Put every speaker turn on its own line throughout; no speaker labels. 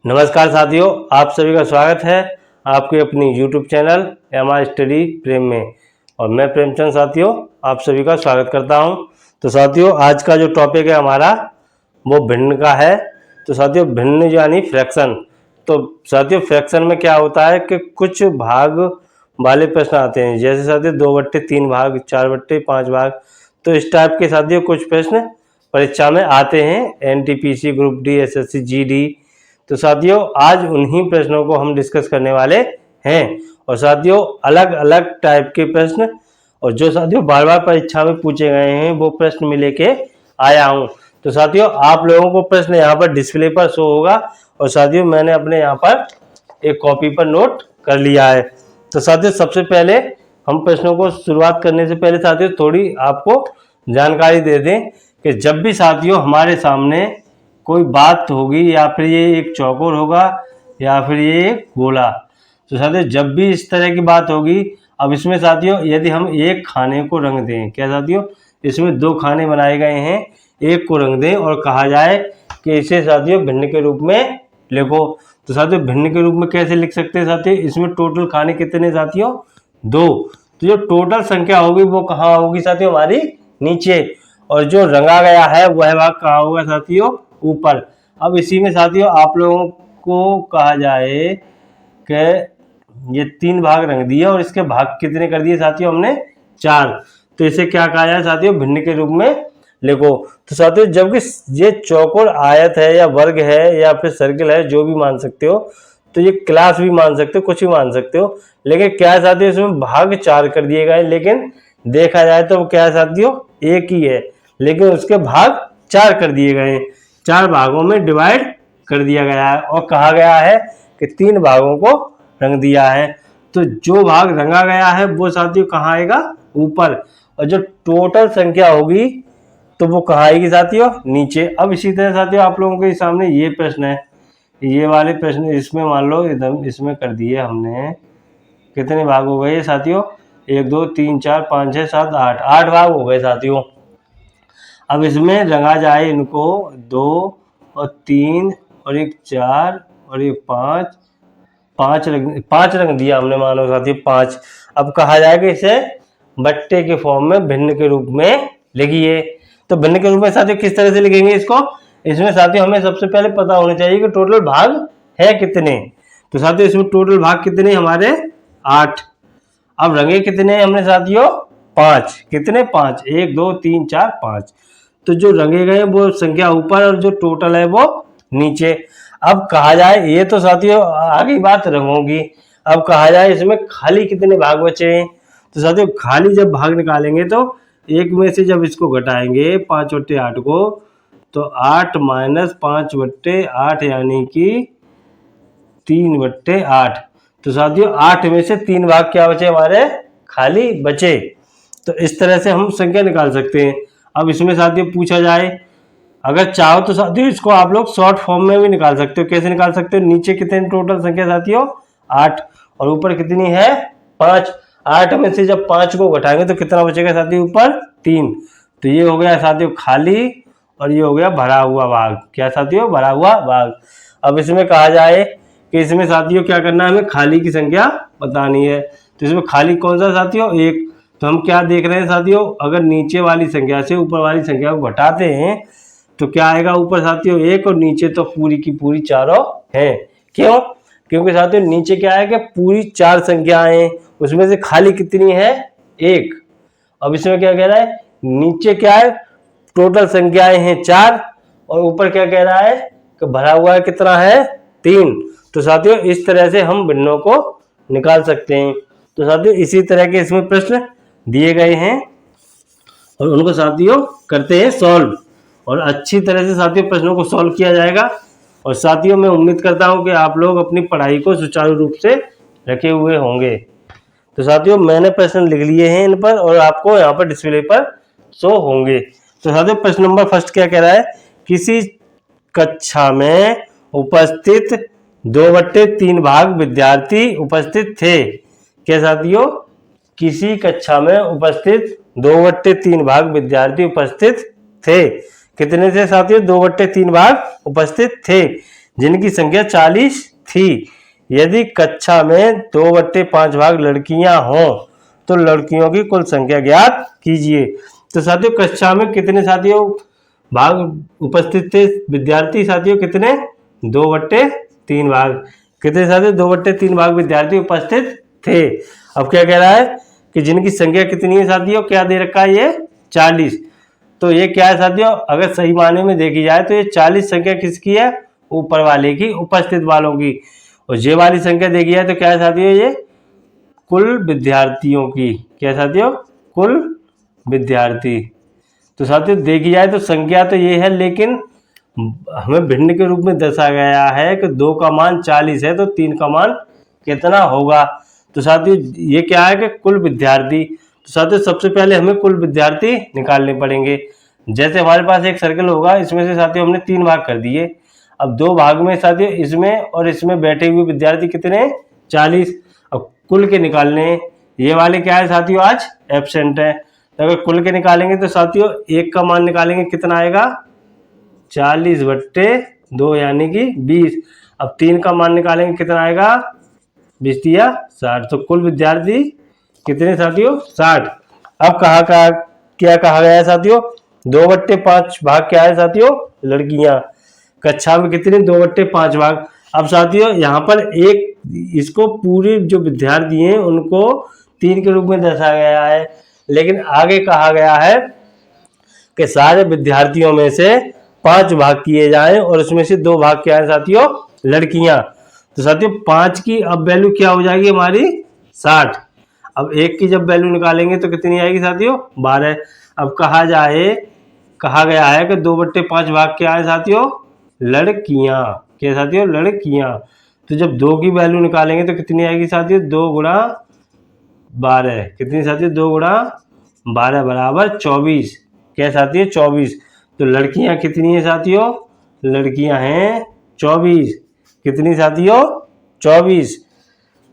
नमस्कार साथियों, आप सभी का स्वागत है आपके अपनी YouTube चैनल MR स्टडी प्रेम में। और मैं प्रेमचंद साथियों आप सभी का स्वागत करता हूं। तो साथियों आज का जो टॉपिक है हमारा वो भिन्न का है। तो साथियों भिन्न यानी फ्रैक्शन। तो साथियों फ्रैक्शन में क्या होता है कि कुछ भाग वाले प्रश्न आते हैं, जैसे साथियों 2/3 भाग, 4/5 भाग। तो इस टाइप के साथियों कुछ प्रश्न परीक्षा में आते हैं, NTPC, group D, SSC, GD। तो साथियों आज उन्हीं प्रश्नों को हम डिस्कस करने वाले हैं। और साथियों अलग अलग टाइप के प्रश्न और जो साथियों बार बार परीक्षा में पूछे गए हैं वो प्रश्न में लेके आया हूं। तो साथियों आप लोगों को प्रश्न यहाँ पर डिस्प्ले पर शो होगा और साथियों मैंने अपने यहाँ पर एक कॉपी पर नोट कर लिया है। तो साथियों सबसे पहले हम प्रश्नों को शुरुआत करने से पहले साथियों थोड़ी आपको जानकारी दे दें कि जब भी साथियों हमारे सामने कोई बात होगी या फिर ये एक चौकोर होगा या फिर ये एक गोला, तो साथियों जब भी इस तरह की बात होगी, अब इसमें साथियों यदि हम एक खाने को रंग दें, क्या साथियों इसमें 2 खाने बनाए गए हैं, एक को रंग दें और कहा जाए कि इसे साथियों भिन्न के रूप में लिखो। तो साथियों भिन्न के रूप में कैसे लिख सकते हैं साथियों, इसमें टोटल खाने कितने साथियों 2। तो जो टोटल संख्या होगी वो कहाँ होगी साथियों हमारी नीचे, और जो रंगा गया है वह भाग कहाँ होगा साथियों ऊपर। अब इसी में साथियों आप लोगों को कहा जाए कि ये 3 भाग रंग दिए और इसके भाग कितने कर दिए साथियों हमने 4। तो इसे क्या कहा जाए साथियों भिन्न के रूप में लिखो। तो साथियों जबकि ये चौकोर आयत है या वर्ग है या फिर सर्किल है, जो भी मान सकते हो, तो ये क्लास भी मान सकते हो, कुछ भी मान सकते हो, लेकिन क्या है साथियों इसमें भाग 4 कर दिए गए, लेकिन देखा जाए तो क्या है साथियों एक ही है, लेकिन उसके भाग 4 कर दिए गए, 4 भागों में डिवाइड कर दिया गया है और कहा गया है कि 3 भागों को रंग दिया है। तो जो भाग रंगा गया है वो साथियों कहाँ आएगा ऊपर, और जो टोटल संख्या होगी तो वो कहाँ आएगी साथियों नीचे। अब इसी तरह साथियों आप लोगों के सामने ये प्रश्न है, ये वाले प्रश्न इसमें मान लो एकदम इसमें कर दिए हमने, कितने भाग हो गए साथियों 1 2 3 4 5 6 7 8 भाग हो गए साथियों। अब इसमें रंगा जाए इनको 2 और 3 और एक 4 और एक 5 रंग दिया हमने, मानो साथियों 5। अब कहा जाए कि इसे बट्टे के फॉर्म में भिन्न के रूप में लिखिए। तो भिन्न के रूप में साथियों किस तरह से लिखेंगे इसको, इसमें साथियों हमें सबसे पहले पता होना चाहिए कि टोटल भाग है कितने। तो साथियों इसमें टोटल भाग कितने हमारे 8। अब रंगे कितने हमने साथियों 5, कितने 5 1 2 3 4 5। तो जो रंगे गए वो संख्या ऊपर और जो टोटल है वो नीचे। अब कहा जाए ये तो साथियों आगे बात रंगोगी, अब कहा जाए इसमें खाली कितने भाग बचे हैं। तो साथियों खाली जब भाग निकालेंगे तो एक में से जब इसको घटाएंगे 5/8 को, तो 8 - 5/8 यानी कि 3/8। तो साथियों 8 में से 3 भाग क्या बचे हमारे खाली बचे। तो इस तरह से हम संख्या निकाल सकते हैं। अब इसमें साथियों पूछा जाए, अगर चाहो तो साथियों इसको आप लोग शॉर्ट फॉर्म में भी निकाल सकते हो। कैसे निकाल सकते हो, नीचे कितने टोटल संख्या साथियों 8 और ऊपर कितनी है 5। 8 में से जब 5 को घटाएंगे तो कितना बचेगा साथियों ऊपर 3। तो ये हो गया साथियों खाली और ये हो गया भरा हुआ भाग। क्या साथियों भरा हुआ भाग। अब इसमें कहा जाए कि इसमें साथियों क्या करना है, हमें खाली की संख्या बतानी है। तो इसमें खाली कौन सा साथियों 1। तो हम क्या देख रहे हैं साथियों, अगर नीचे वाली संख्या से ऊपर वाली संख्या को घटाते हैं तो क्या आएगा ऊपर साथियों 1 और नीचे तो पूरी की पूरी चारों हैं। क्यों, क्योंकि साथियों नीचे क्या है कि पूरी 4 संख्याएं, उसमें से खाली कितनी है 1। अब इसमें क्या कह रहा है, नीचे क्या है टोटल संख्याएं हैं 4 और ऊपर क्या कह रहा है कि भरा हुआ है कितना है 3। तो साथियों इस तरह से हम भिन्नों को निकाल सकते हैं। तो साथियों इसी तरह के इसमें प्रश्न दिए गए हैं और उनको साथियों करते हैं सॉल्व, और अच्छी तरह से साथियों प्रश्नों को सॉल्व किया जाएगा। और साथियों मैं उम्मीद करता हूं कि आप लोग अपनी पढ़ाई को सुचारू रूप से रखे हुए होंगे। तो साथियों मैंने प्रश्न लिख लिए हैं इन पर और आपको यहाँ पर डिस्प्ले पर शो होंगे। तो साथियों प्रश्न नंबर फर्स्ट क्या कह रहा है, किसी कक्षा में उपस्थित 2/3 भाग विद्यार्थी उपस्थित थे। क्या साथियों, किसी कक्षा में उपस्थित 2/3 भाग विद्यार्थी उपस्थित थे। कितने थे साथियों 2/3 भाग उपस्थित थे। जिनकी संख्या 40 थी। यदि कक्षा में 2/5 भाग लड़कियां हों तो लड़कियों की कुल संख्या ज्ञात कीजिए। तो साथियों कक्षा में कितने साथियों भाग उपस्थित थे विद्यार्थी साथियों? कितने? 2/3 भाग। कितने साथियों? 2/3 भाग विद्यार्थी उपस्थित थे। अब क्या कह रहा है कि जिनकी संख्या कितनी है साथियों? क्या दे रखा है ये? 40। तो ये क्या है साथियों? अगर सही मायने में देखी जाए तो ये 40 संख्या किसकी है? ऊपर वाले की, उपस्थित वालों की। और ये वाली संख्या देखी जाए तो क्या है साथियों? ये कुल विद्यार्थियों की। क्या साथियों? कुल विद्यार्थी। तो साथियों देखी जाए तो संख्या तो ये है, लेकिन हमें भिन्न के रूप में दर्शाया गया है कि 2 का मान 40 है तो 3 का मान कितना होगा? तो साथियों ये क्या है कि कुल विद्यार्थी। तो साथियों सबसे पहले हमें कुल विद्यार्थी निकालने पड़ेंगे। जैसे हमारे पास एक सर्कल होगा, इसमें से साथियों हमने 3 भाग कर दिए। अब 2 भाग में साथियों इसमें और इसमें बैठे हुए विद्यार्थी कितने? 40। अब कुल के निकालने, ये वाले क्या है साथियों? आज एब्सेंट है। तो अगर कुल के निकालेंगे तो साथियों 1 का मान निकालेंगे, कितना आएगा? 40/2 यानी कि 20। अब 3 का मान निकालेंगे, कितना आएगा? 20 या 60। तो कुल विद्यार्थी कितने साथियों? 60। अब क्या कहा गया है साथियों? 2/5 भाग क्या है साथियों? लड़कियां। कक्षा में कितने? 2/5 भाग। अब साथियों यहाँ पर एक इसको पूरे जो विद्यार्थी हैं उनको 3 के रूप में दर्शाया गया है, लेकिन आगे कहा गया है कि सारे विद्यार्थियों में से 5 भाग किए जाएं और उसमें से 2 भाग क्या है साथियों? लड़कियां। तो साथियों 5 की अब वैल्यू क्या हो जाएगी हमारी? 60। अब 1 की जब वैल्यू निकालेंगे तो कितनी आएगी साथियों? 12। अब कहा गया है कि 2/5 भाग क्या है साथियों? लड़कियां। क्या साथियों? लड़कियां। तो जब 2 की वैल्यू निकालेंगे तो कितनी आएगी साथियों? 2 गुणा 12। कितनी साथियों? 2 गुणा 12 बराबर 24। क्या साथियों? 24। तो लड़कियां कितनी है साथियों? लड़कियां हैं 24। कितनी साथियों? 24।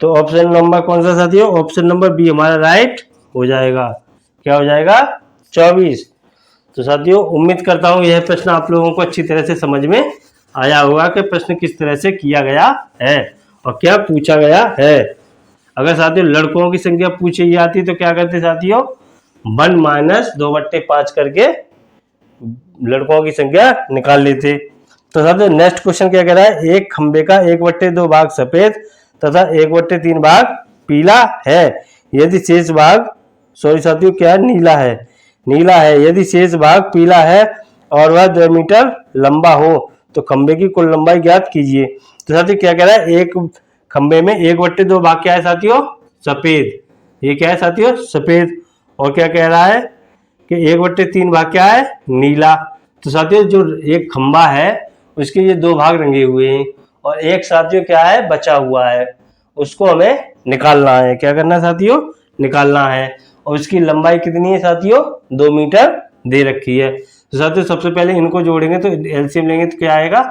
तो ऑप्शन नंबर कौन सा साथियों? ऑप्शन नंबर बी हमारा राइट हो जाएगा। क्या हो जाएगा? 24। तो साथियों उम्मीद करता हूं यह प्रश्न आप लोगों को अच्छी तरह से समझ में आया होगा कि प्रश्न किस तरह से किया गया है और क्या पूछा गया है। अगर साथियों लड़कों की संख्या पूछी जाती तो क्या करते साथियों? 1 - 2/5 करके लड़कों की संख्या निकाल लेते। तो साथियों नेक्स्ट क्वेश्चन क्या कह रहा है? एक खंबे का 1/2 भाग सफेद तथा 1/3 भाग पीला है। यदि शेष भाग साथियों क्या है? नीला है। यदि शेष भाग पीला है और वह 2 मीटर लंबा हो तो खंबे की कुल लंबाई ज्ञात कीजिए। तो साथियों क्या कह रहा है? एक खंबे में 1/2 भाग क्या है साथियों? सफेद। ये क्या है साथियों? सफेद। और क्या कह रहा है कि 1/3 भाग क्या है? नीला। तो साथियों जो एक खंबा है उसके ये 2 भाग रंगे हुए हैं और एक साथियों क्या है? बचा हुआ है, उसको हमें निकालना है। क्या करना साथियों? निकालना है। और उसकी लंबाई कितनी है साथियों? 2 मीटर दे रखी है। तो साथियों सबसे पहले इनको जोड़ेंगे तो एलसीएम लेंगे तो क्या आएगा?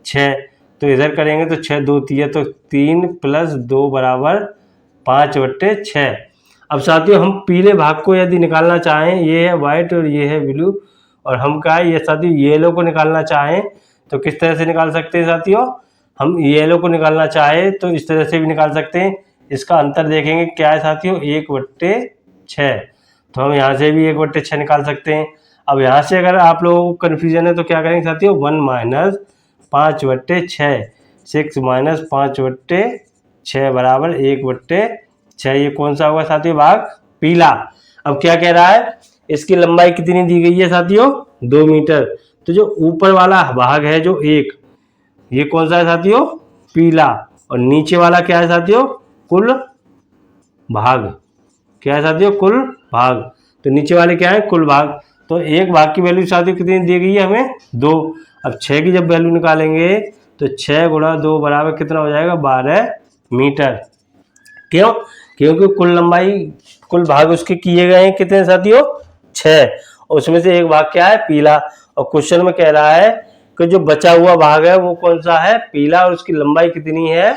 6। तो इधर करेंगे तो 6 2 3 तो 3 + 2 बराबर 5/6। अब साथियों हम पीले भाग को यदि निकालना चाहें, ये है व्हाइट और ये है ब्लू, और हम क्या है ये साथियों येलो को निकालना चाहें तो किस तरह से निकाल सकते हैं साथियों? हम येलो को निकालना चाहें तो इस तरह से भी निकाल सकते हैं। इसका अंतर देखेंगे क्या है साथियों? 1/6। तो हम यहाँ से भी 1/6 निकाल सकते हैं। अब यहाँ से अगर आप लोगों को कन्फ्यूजन है तो क्या करेंगे साथियों? 1 - 5/6 6 - 5/6 बराबर 1/6। ये कौन सा होगा साथियों? भाग पीला। अब क्या कह रहा है? इसकी लंबाई कितनी दी गई है साथियों? 2 मीटर। तो जो ऊपर वाला भाग है जो ये कौन सा है साथियों? पीला। और नीचे वाला क्या है साथियों? कुल भाग। क्या है साथियों? कुल भाग। तो नीचे वाले क्या है? कुल भाग। तो एक भाग की वैल्यू साथियों कितनी दी गई है हमें? 2। अब 6 की जब वैल्यू निकालेंगे तो 6 × 2 बराबर कितना हो जाएगा? 12 मीटर। क्यों? क्योंकि कुल भाग उसके किए गए हैं कितने साथियों? 6। और उसमें से एक भाग क्या है? पीला। और क्वेश्चन में कह रहा है कि जो बचा हुआ भाग है वो कौन सा है? पीला। और उसकी लंबाई कितनी है?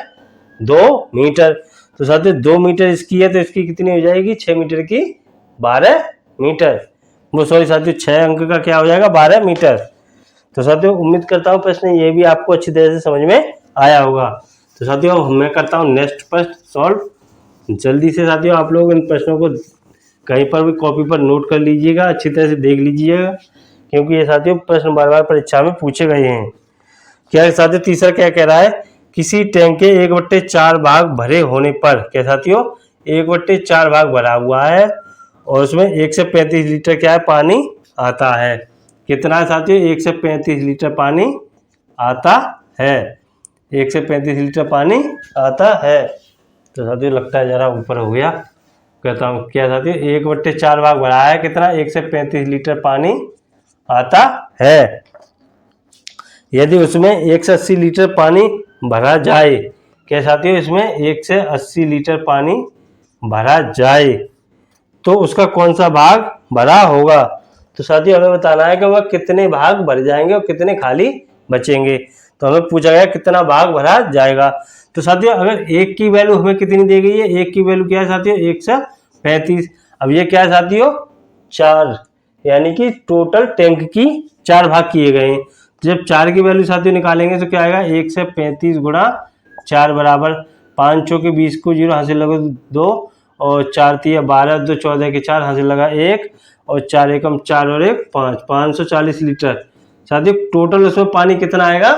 2 मीटर। तो साथियों 2 मीटर इसकी है तो इसकी कितनी हो जाएगी? 6 मीटर की 12 मीटर। वो सॉरी साथियों 6 अंक का क्या हो जाएगा? 12 मीटर। तो साथियों उम्मीद करता हूँ प्रश्न ये भी आपको अच्छी तरह से समझ में आया होगा। तो साथियों मैं करता हूँ नेक्स्ट प्रश्न सॉल्व। जल्दी से साथियों आप लोग इन प्रश्नों को कहीं पर भी कॉपी पर नोट कर लीजिएगा, अच्छी तरह से देख लीजिएगा, क्योंकि ये साथियों प्रश्न बार बार परीक्षा में पूछे गए हैं। क्या साथियों तीसरा क्या कह रहा है, किसी टैंक के 1/4 भाग भरे होने पर, क्या साथियों 1/4 भाग भरा हुआ है और उसमें 1 से 35 लीटर क्या है पानी आता है। कितना है साथियों, 1 से 35 लीटर पानी आता है, 1 से 35 लीटर पानी आता है। तो साथियों लगता है जरा ऊपर हो गया, कहता हूँ क्या साथियों 1/4 भाग भरा है, कितना 1 से 35 लीटर पानी आता है। यदि उसमें 1 से 80 लीटर पानी भरा जाए, क्या साथियों इसमें 1 से 80 लीटर पानी भरा जाए तो उसका कौन सा भाग भरा होगा। तो साथियों हमें बताना है कि वह कितने भाग भर जाएंगे और कितने खाली बचेंगे। तो हमें पूछा गया कितना भाग भरा जाएगा। तो साथियों अगर 1 की वैल्यू हमें कितनी दी गई है, 1 की वैल्यू क्या है साथियों 1 से 35। अब ये क्या है साथियों 4, यानी कि टोटल टैंक की 4 भाग किए गए हैं। जब 4 की वैल्यू साथियों निकालेंगे तो क्या आएगा 1 से 35 गुणा 4 बराबर 5 चौके 20 को 0 हासिल लगा 2 और 4 तिया 12 2 14 के 4 हासिल लगा 1 और 4 एकम 4 और 1 5 540 लीटर। साथियों टोटल उसमें पानी कितना आएगा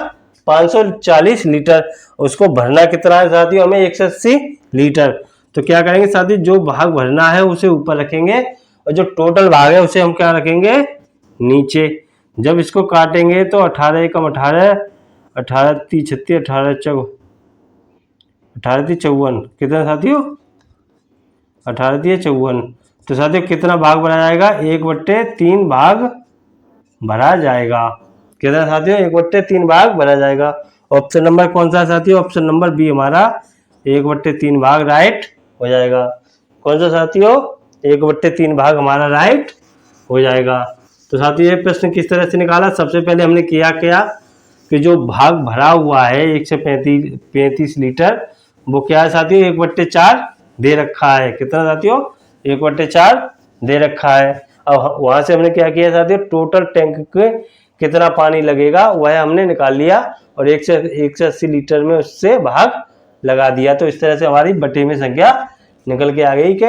540 लीटर। उसको भरना कितना है साथियों हमें 180 लीटर। तो क्या करेंगे साथियों जो भाग भरना है उसे ऊपर रखेंगे और जो टोटल भाग है उसे हम क्या रखेंगे नीचे। जब इसको काटेंगे तो 18 एकम 18 18 ती 36 18 ती 54 कितना साथियों 18 ती 54। तो साथियों कितना भाग भरा जाएगा 1/3 भाग भरा जाएगा। कितना साथियों 1/3 भाग भरा जाएगा। ऑप्शन नंबर कौन सा साथियों, ऑप्शन नंबर बी हमारा 1/3 भाग राइट हो जाएगा। कौन सा साथियों 1/3 भाग हमारा राइट हो जाएगा। तो साथियों ये प्रश्न किस तरह से निकाला, सबसे पहले हमने किया क्या कि जो भाग भरा हुआ है 1 से 35 लीटर वो क्या है साथियों 1/4 दे रखा है। कितना साथियों 1/4 दे रखा है। अब वहां से हमने क्या किया साथियों टोटल टैंक के कितना पानी लगेगा वह हमने निकाल लिया और 1 से 80 लीटर में उससे भाग लगा दिया। तो इस तरह से हमारी बटे में संख्या निकल के आ गई कि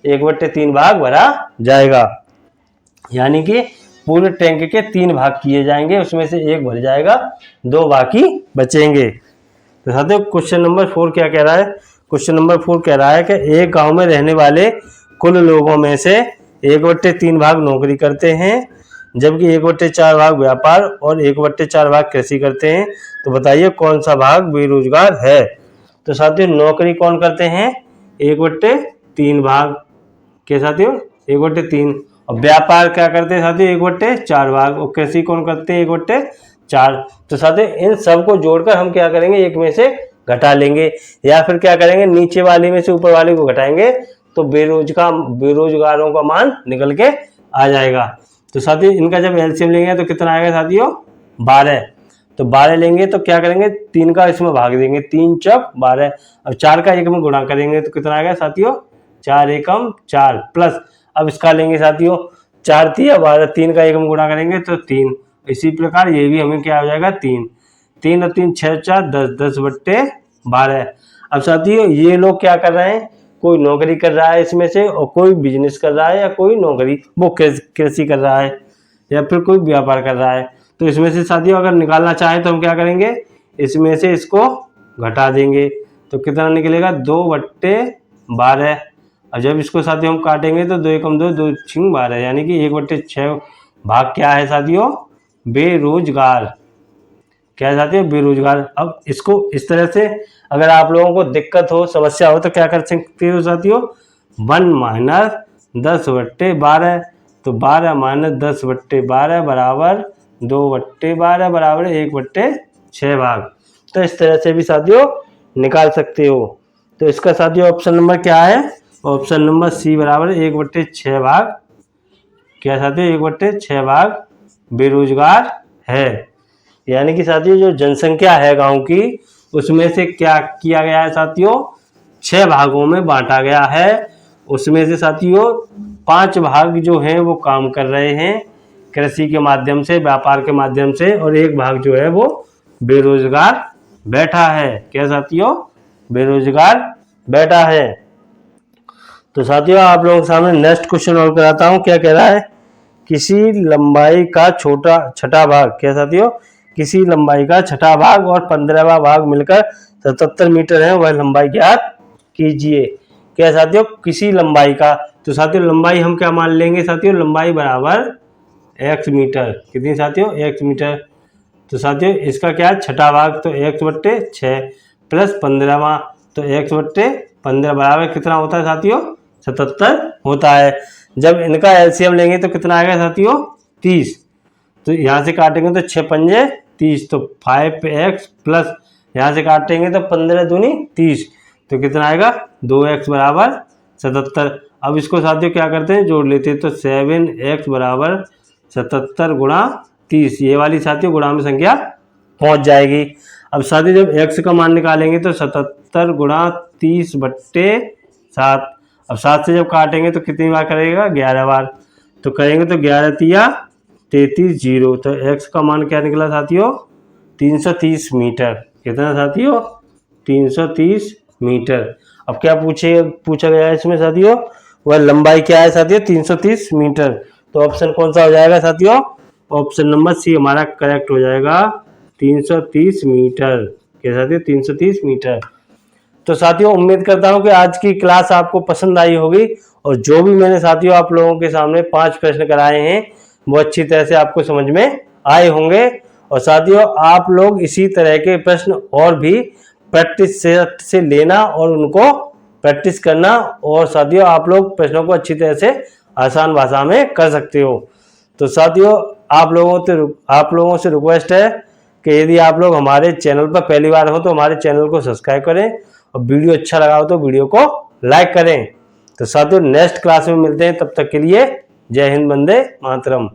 1/3 भाग भरा जाएगा, यानी कि पूरे टैंक के 3 भाग किए जाएंगे, उसमें से 1 भर जाएगा 2 बाकी बचेंगे। तो साथियों क्वेश्चन नंबर 4 क्या कह रहा है, क्वेश्चन नंबर 4 कह रहा है कि एक गांव में रहने वाले कुल लोगों में से 1/3 भाग नौकरी करते हैं जबकि 1/4 भाग व्यापार और 1/4 भाग कृषि करते हैं। तो बताइए कौन सा भाग बेरोजगार है। तो साथियों नौकरी कौन करते हैं 1/3 भाग के साथियों 1/3 और व्यापार क्या करते हैं साथियों 1/4 भाग और कृषि कौन करते हैं 1/4। तो साथियों इन सबको जोड़कर हम क्या करेंगे एक में से घटा लेंगे या फिर क्या करेंगे नीचे वाली में से ऊपर वाली को घटाएंगे तो बेरोजगारों का मान निकल के आ जाएगा। तो साथियों इनका जब एलसीएम लेंगे तो कितना आएगा साथियों 12। तो 12 लेंगे तो क्या करेंगे 3 का इसमें भाग देंगे 3 चौक 12। अब 4 का 1 में गुणा करेंगे तो कितना आएगा साथियों 4 एकम 4 प्लस अब इसका लेंगे साथियों 4 तिया 12 3 का 1 में गुणा करेंगे तो 3। इसी प्रकार ये भी हमें क्या हो जाएगा 3 3 और 3 6 4 10 10/12। अब साथियों ये लोग क्या कर रहे हैं कोई नौकरी कर रहा है इसमें से और कोई बिजनेस कर रहा है या कोई नौकरी वो कृषि कर रहा है या फिर कोई व्यापार कर रहा है। तो इसमें से साथियों अगर निकालना चाहें तो हम क्या करेंगे इसमें से इसको घटा देंगे तो कितना निकलेगा 2/12। और जब इसको साथियों हम काटेंगे तो 2 एकम 2 2 6 12 यानी कि 1/6 भाग क्या है साथियों बेरोजगार। क्या है साथियों बेरोजगार। अब इसको इस तरह से अगर आप लोगों को दिक्कत हो समस्या हो तो क्या कर सकते हो साथियों 1 - 10/12 तो 12 - 10/12 बराबर 2/12 बराबर 1/6 भाग। तो इस तरह से भी साथियों निकाल सकते हो। तो इसका साथियों ऑप्शन नंबर क्या है, ऑप्शन नंबर सी बराबर 1/6 भाग क्या साथियों 1/6 भाग बेरोजगार है। यानी कि साथियों जो जनसंख्या है गांव की उसमें से क्या किया गया है साथियों 6 भागों में बांटा गया है। उसमें से साथियों 5 भाग जो हैं वो काम कर रहे हैं कृषि के माध्यम से, व्यापार के माध्यम से, और एक भाग जो है वो बेरोजगार बैठा है। क्या साथियों? बेरोजगार बैठा है। तो साथियों आप लोगों के सामने नेक्स्ट क्वेश्चन और कराता हूं। क्या कह रहा है? किसी लंबाई का छठा भाग, क्या साथियों? किसी लंबाई का छठा भाग और 15वां भाग मिलकर 77 मीटर है, वह लंबाई ज्ञात कीजिए। क्या साथियों? किसी लंबाई का, तो साथियों लंबाई हम क्या मान लेंगे साथियों? लंबाई बराबर x मीटर। कितनी साथियों? x metre. तो साथियों इसका क्या है? छठा भाग, तो x/6 प्लस 15वां, तो x/15 बराबर कितना होता है साथियों? 77 होता है। जब इनका एलसीएम लेंगे तो कितना आएगा साथियों? 30। तो यहाँ से काटेंगे तो 6 पंजे 30, तो 5x प्लस यहाँ से काटेंगे तो 15 दूनी 30, तो कितना आएगा? 2x बराबर 77। अब इसको साथियों क्या करते हैं? जोड़ लेते हैं, तो 7x बराबर 77 गुणा 30, ये वाली साथियों गुणा में संख्या पहुंच जाएगी। अब साथियों जब x का मान निकालेंगे तो 77 गुणा 30/7। अब 7 से जब काटेंगे तो कितनी बार करेगा? 11 बार। तो करेंगे तो 11 तिया 33 0, तो x का मान क्या निकला साथियों? 330 मीटर। कितना साथियों? 330 मीटर। अब क्या पूछा गया है इसमें साथियों? वह लंबाई क्या है साथियों? 330 मीटर। तो ऑप्शन कौन सा हो जाएगा साथियों? ऑप्शन नंबर सी हमारा करेक्ट हो जाएगा, 330 मीटर। क्या साथियों? 330 मीटर। तो साथियों उम्मीद करता हूं कि आज की क्लास आपको पसंद आई होगी, और जो भी मैंने साथियों आप लोगों के सामने 5 प्रश्न कराए हैं वो अच्छी तरह से आपको समझ में आए होंगे। और साथियों आप लोग इसी तरह के प्रश्न और भी प्रैक्टिस से लेना और उनको प्रैक्टिस करना, और साथियों आप लोग प्रश्नों को अच्छी तरह से आसान भाषा में कर सकते हो। तो साथियों आप लोगों से रिक्वेस्ट है कि यदि आप लोग हमारे चैनल पर पहली बार हो तो हमारे चैनल को सब्सक्राइब करें, और वीडियो अच्छा लगा हो तो वीडियो को लाइक करें। तो साथियों नेक्स्ट क्लास में मिलते हैं, तब तक के लिए जय हिंद, वंदे मातरम।